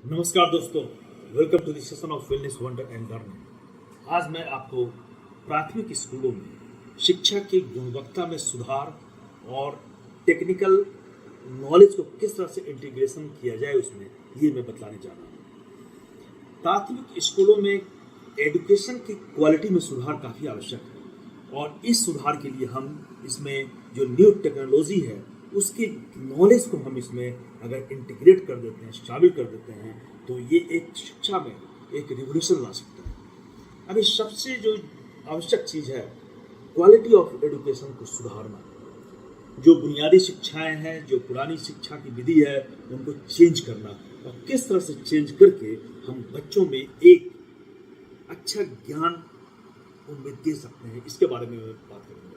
नमस्कार दोस्तों, welcome to the session of wellness wonder and learning. आज मैं आपको प्राथमिक स्कूलों में शिक्षा की गुणवत्ता में सुधार और टेक्निकल नॉलेज को किस तरह से इंटीग्रेशन किया जाए उसमें ये मैं बतलाने जा रहा हूँ। प्राथमिक स्कूलों में एजुकेशन की क्वालिटी में सुधार काफ़ी आवश्यक है और इस सुधार के लिए हम इसमें जो न्यू टेक्नोलॉजी है उसकी नॉलेज को हम इसमें अगर इंटीग्रेट कर देते हैं, शामिल कर देते हैं, तो ये एक शिक्षा में एक रिवोल्यूशन ला सकता है। अभी सबसे जो आवश्यक चीज़ है क्वालिटी ऑफ एजुकेशन को सुधारना। जो बुनियादी शिक्षाएं हैं, जो पुरानी शिक्षा की विधि है, उनको चेंज करना और किस तरह से चेंज करके हम बच्चों में एक अच्छा ज्ञान उनमें दे सकते हैं, इसके बारे में मैं बात करूँगा।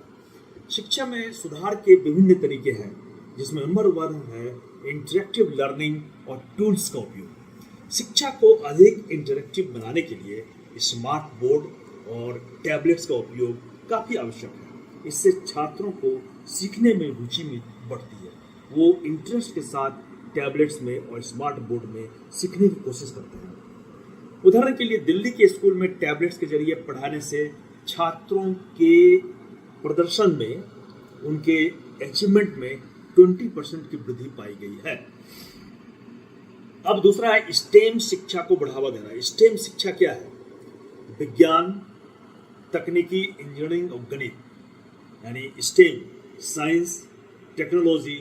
शिक्षा में सुधार के विभिन्न तरीके हैं, जिसमें नंबर 1 है इंटरेक्टिव लर्निंग और टूल्स का उपयोग। शिक्षा को अधिक इंटरेक्टिव बनाने के लिए स्मार्ट बोर्ड और टैबलेट्स का उपयोग काफ़ी आवश्यक है। इससे छात्रों को सीखने में रुचि बढ़ती है। वो इंटरेस्ट के साथ टैबलेट्स में और स्मार्ट बोर्ड में सीखने की कोशिश करते हैं। उदाहरण के लिए दिल्ली के स्कूल में टैबलेट्स के जरिए पढ़ाने से छात्रों के प्रदर्शन में, उनके अचीवमेंट में 20% की वृद्धि पाई गई है। अब दूसरा है स्टेम शिक्षा को बढ़ावा देना। स्टेम शिक्षा क्या है? विज्ञान, तकनीकी, इंजीनियरिंग और गणित, यानी stem, science, technology,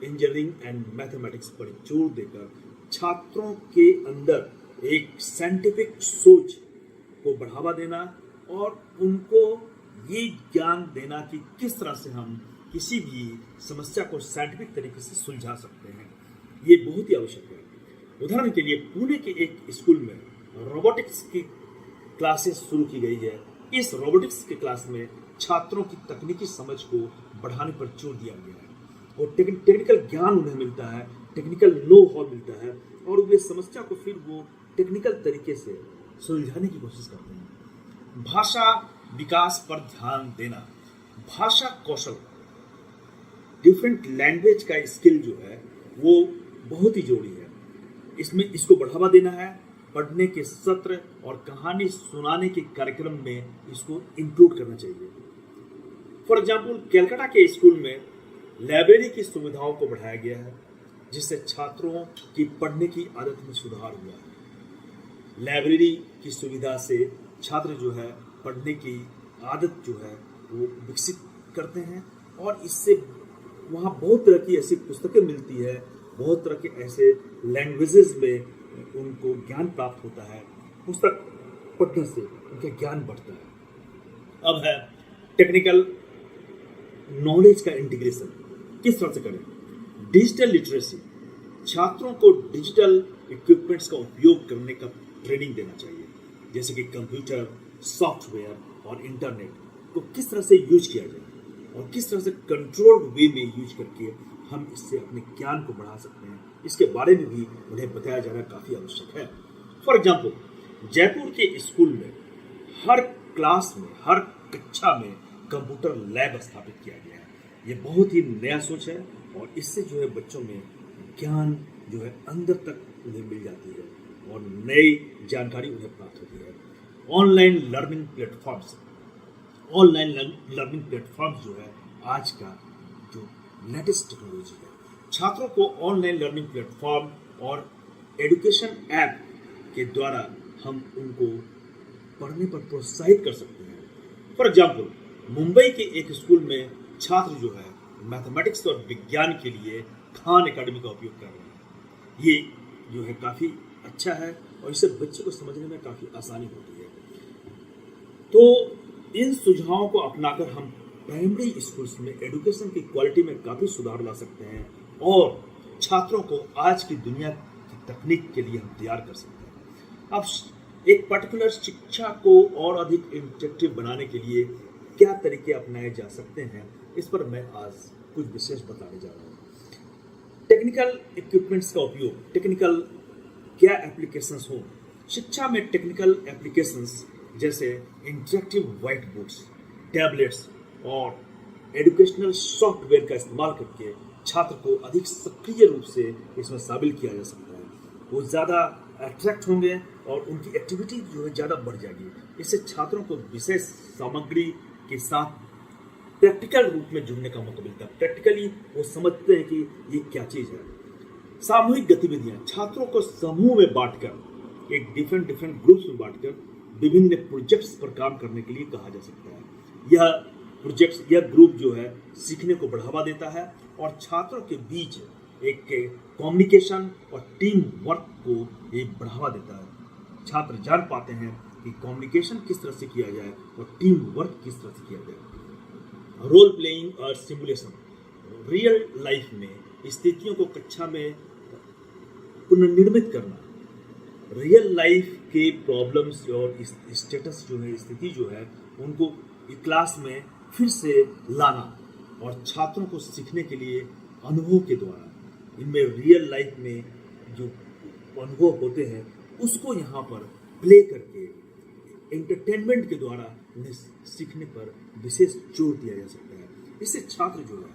engineering and mathematics पर जोर देकर छात्रों के अंदर एक साइंटिफिक सोच को बढ़ावा देना और उनको ये ज्ञान देना कि किस तरह से हम किसी भी समस्या को साइंटिफिक तरीके से सुलझा सकते हैं, ये बहुत ही आवश्यक है। उदाहरण के लिए पुणे के एक स्कूल में रोबोटिक्स की क्लासेस शुरू की गई है। इस रोबोटिक्स के क्लास में छात्रों की तकनीकी समझ को बढ़ाने पर जोर दिया गया है और टेक्निकल ज्ञान उन्हें मिलता है, टेक्निकल नो हाउ मिलता है और वे समस्या को फिर वो टेक्निकल तरीके से सुलझाने की कोशिश करते हैं। भाषा विकास पर ध्यान देना। भाषा कौशल, डिफरेंट लैंग्वेज का स्किल जो है वो बहुत ही जरूरी है। इसमें इसको बढ़ावा देना है। पढ़ने के सत्र और कहानी सुनाने के कार्यक्रम में इसको इंक्लूड करना चाहिए। फॉर एग्जाम्पल, कलकत्ता के स्कूल में लाइब्रेरी की सुविधाओं को बढ़ाया गया है, जिससे छात्रों की पढ़ने की आदत में सुधार हुआ है। लाइब्रेरी की सुविधा से छात्र जो है पढ़ने की आदत जो है वो विकसित करते हैं और इससे वहाँ बहुत तरह की ऐसी पुस्तकें मिलती है, बहुत तरह के ऐसे लैंग्वेजेस में उनको ज्ञान प्राप्त होता है। पुस्तक पढ़ने से उनका ज्ञान बढ़ता है। अब है टेक्निकल नॉलेज का इंटीग्रेशन किस तरह से करें। डिजिटल लिटरेसी, छात्रों को डिजिटल इक्विपमेंट्स का उपयोग करने का ट्रेनिंग देना चाहिए, जैसे कि कंप्यूटर, सॉफ्टवेयर और इंटरनेट को किस तरह से यूज किया जाए और किस तरह से कंट्रोल्ड वे में यूज करके हम इससे अपने ज्ञान को बढ़ा सकते हैं, इसके बारे में भी उन्हें बताया जाना काफ़ी आवश्यक है। फॉर एग्जाम्पल, जयपुर के स्कूल में हर क्लास में, हर कक्षा में कंप्यूटर लैब स्थापित किया गया है। ये बहुत ही नया सोच है और इससे जो है बच्चों में ज्ञान जो है अंदर तक उन्हें मिल जाती है और नई जानकारी उन्हें प्राप्त होती है। Online learning platforms, online learning platforms जो है आज का जो लेटेस्ट टेक्नोलॉजी है। छात्रों को ऑनलाइन लर्निंग प्लेटफॉर्म और एजुकेशन ऐप के द्वारा हम उनको पढ़ने पर प्रोत्साहित कर सकते हैं। फॉर एग्जाम्पल, मुंबई के एक स्कूल में छात्र जो है मैथमेटिक्स और विज्ञान के लिए खान एकेडमी का उपयोग कर रहे हैं। ये जो है काफ़ी अच्छा है और इससे बच्चे को समझने में काफ़ी आसानी होती है। तो इन सुझावों को अपनाकर हम प्राइमरी स्कूल्स में एजुकेशन की क्वालिटी में काफ़ी सुधार ला सकते हैं और छात्रों को आज की दुनिया की तकनीक के लिए हम तैयार कर सकते हैं। अब एक पर्टिकुलर शिक्षा को और अधिक इंटरेक्टिव बनाने के लिए क्या तरीके अपनाए जा सकते हैं, इस पर मैं आज कुछ विशेष बताने जा रहा हूँ। टेक्निकल इक्विपमेंट्स का उपयोग, टेक्निकल क्या एप्लीकेशंस हों। शिक्षा में टेक्निकल एप्लीकेशंस जैसे इंटरेक्टिव व्हाइट बोर्ड्स, टैबलेट्स और एजुकेशनल सॉफ्टवेयर का इस्तेमाल करके छात्र को अधिक सक्रिय रूप से इसमें शामिल किया जा सकता है। वो ज़्यादा अट्रैक्ट होंगे और उनकी एक्टिविटी जो है ज़्यादा बढ़ जाएगी। इससे छात्रों को विशेष सामग्री के साथ प्रैक्टिकल रूप में जुड़ने का मौका मिलता है। प्रैक्टिकली वो समझते हैं कि ये क्या चीज़ है। सामूहिक गतिविधियां, छात्रों को समूह में बांटकर, एक डिफरेंट ग्रुप्स में बांटकर विभिन्न प्रोजेक्ट्स पर काम करने के लिए कहा जा सकता है। यह ग्रुप जो है सीखने को बढ़ावा देता है और छात्रों के बीच एक कम्युनिकेशन और टीम वर्क को ये बढ़ावा देता है। छात्र जान पाते हैं कि कम्युनिकेशन किस तरह से किया जाए और टीम वर्क किस तरह से किया जाए। रोल प्लेइंग और सिमुलेशन, रियल लाइफ में स्थितियों को कक्षा में पुनर्निर्मित करना, रियल लाइफ के प्रॉब्लम्स और स्टेटस जो है, स्थिति जो है, उनको क्लास में फिर से लाना और छात्रों को सीखने के लिए अनुभव के द्वारा, इनमें रियल लाइफ में जो अनुभव होते हैं उसको यहाँ पर प्ले करके एंटरटेनमेंट के द्वारा उन्हें सीखने पर विशेष जोर दिया जा सकता है। इससे छात्र जो है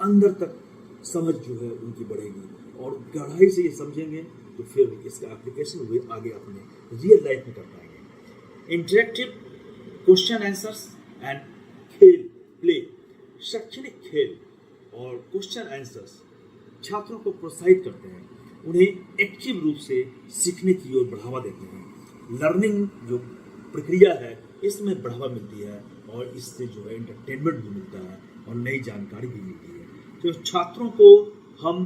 अंदर तक समझ जो है उनकी बढ़ेगी और गहराई से ये समझेंगे तो फिर इसका एप्लीकेशन वे आगे अपने रियल लाइफ में कर पाएंगे। इंटरेक्टिव क्वेश्चन आंसर्स एंड खेल प्ले, शैक्षणिक खेल और क्वेश्चन आंसर्स छात्रों को प्रोत्साहित करते हैं, उन्हें एक्टिव रूप से सीखने की ओर बढ़ावा देते हैं। लर्निंग जो प्रक्रिया है इसमें बढ़ावा मिलती है और इससे जो है एंटरटेनमेंट भी मिलता है और नई जानकारी भी मिलती है। तो छात्रों को हम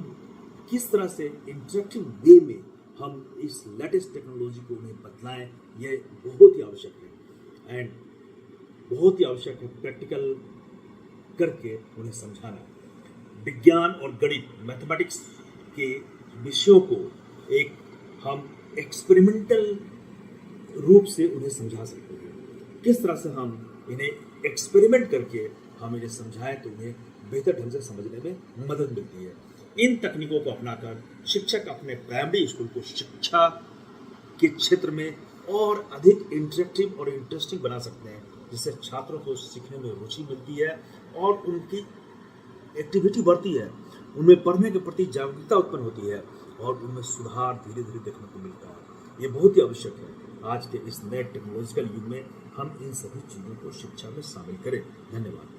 किस तरह से इंटरेक्टिव वे में हम इस लेटेस्ट टेक्नोलॉजी को उन्हें बतलाएं, यह बहुत ही आवश्यक है एंड बहुत ही आवश्यक है प्रैक्टिकल करके उन्हें समझाना। विज्ञान और गणित, मैथमेटिक्स के विषयों को एक हम एक्सपेरिमेंटल रूप से उन्हें समझा सकते हैं। किस तरह से हम इन्हें एक्सपेरिमेंट करके हम इन्हें समझाएं तो उन्हें बेहतर ढंग से समझने में मदद मिलती है। इन तकनीकों को अपनाकर शिक्षक अपने प्राइमरी स्कूल को शिक्षा के क्षेत्र में और अधिक इंटरेक्टिव और इंटरेस्टिंग बना सकते हैं, जिससे छात्रों को सीखने में रुचि मिलती है और उनकी एक्टिविटी बढ़ती है, उनमें पढ़ने के प्रति जागरूकता उत्पन्न होती है और उनमें सुधार धीरे धीरे देखने को मिलता है। ये बहुत ही आवश्यक है आज के इस नए टेक्नोलॉजिकल युग में हम इन सभी चीज़ों को शिक्षा में शामिल करें। धन्यवाद।